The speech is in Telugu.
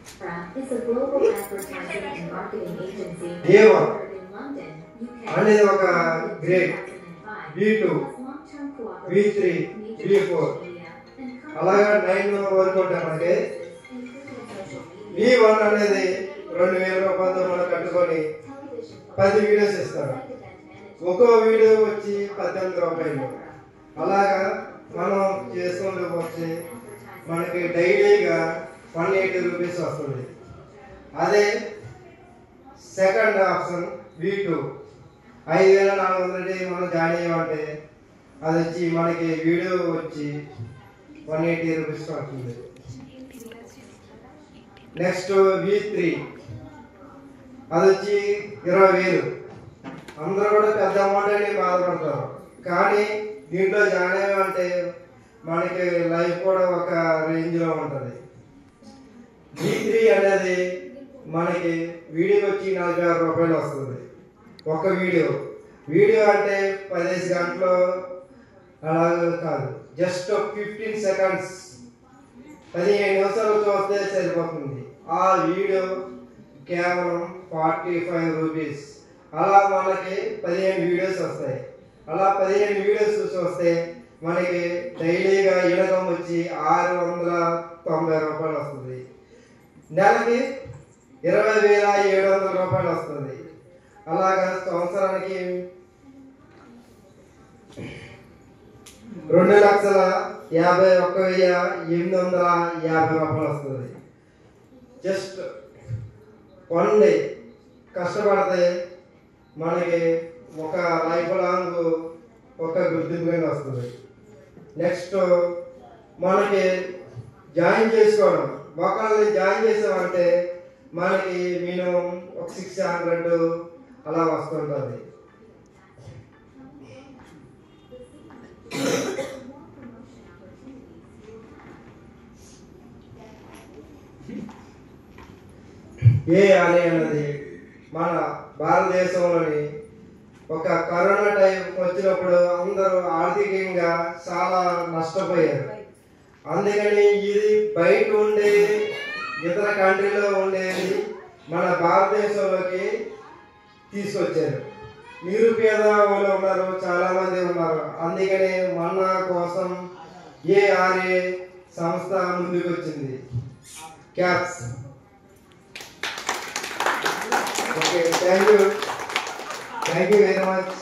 is a global advertising and marketing agency A1 in London, UK. అనేది ఒక గ్రేడ్, B2, B3, B4 అలాగా 9 వరకు ఉంటాయి మనకి. B1 అనేది 2000 రూపాయలతో మనం కట్టుకొని 10 వీడియోస్ ఇస్తారు. ఒక్కో వీడియో వచ్చి 18 రూపాయలు. అలాగా మనం చేసుకుంటూ వచ్చి మనకి డైలీగా 180 రూపీస్ వస్తుంది. అదే సెకండ్ ఆప్షన్ V2 5400 మనం జాయిన్ అయ్యామంటే అది వచ్చి మనకి వీడియో వచ్చి 180 రూపీస్ వస్తుంది. నెక్స్ట్ V3 అది వచ్చి 20,000. అందరూ కూడా పెద్ద అమౌంట్ అని బాధపడతారు, కానీ దీంట్లో జాయిన్ అయ్యామంటే మనకి లైఫ్ కూడా ఒక రేంజ్లో ఉంటుంది. V3 అనేది మనకి వీడియో వచ్చి 46 రూపాయలు వస్తుంది. ఒక వీడియో అంటే 15 గంటలు అలాగే కాదు, జస్ట్ 15 సెకండ్స్ 15 నిమిషాలు చూస్తే సరిపోతుంది. ఆ వీడియో కేవలం 45 రూపీస్. అలా మనకి 15 వీడియోస్ వస్తాయి. అలా 15 వీడియోస్ చూస్తే మనకి డైలీగా ఇన్కమ్ వచ్చి 690 రూపాయలు వస్తుంది. నెలకి 20,700 రూపాయలు వస్తుంది. అలాగా సంవత్సరానికి 2,51,850 రూపాయలు వస్తుంది. జస్ట్ 1 డే కష్టపడితే మనకి ఒక లైఫ్ లాంగ్ ఒక గుర్తింపు వస్తుంది. నెక్స్ట్ మనకి జాయిన్ చేసుకోవడం, ఒకళ్ళని జాయిన్ చేసామంటే మనకి మినిమం ఒక 600 అలా వస్తుంటుంది. AI అనేది మన భారతదేశంలోని ఒక కరోనా టైం వచ్చినప్పుడు అందరూ ఆర్థికంగా చాలా నష్టపోయారు. అందుకని ఇది బయట ఉండేది, ఇతర కంట్రీలో ఉండేది మన భారతదేశంలోకి తీసుకొచ్చారు. నిరుపేద వాళ్ళు ఉన్నారు, చాలామంది ఉన్నారు. అందుకని మన కోసం AI సంస్థ ముందుకు వచ్చింది. Caps. Okay, thank you very much.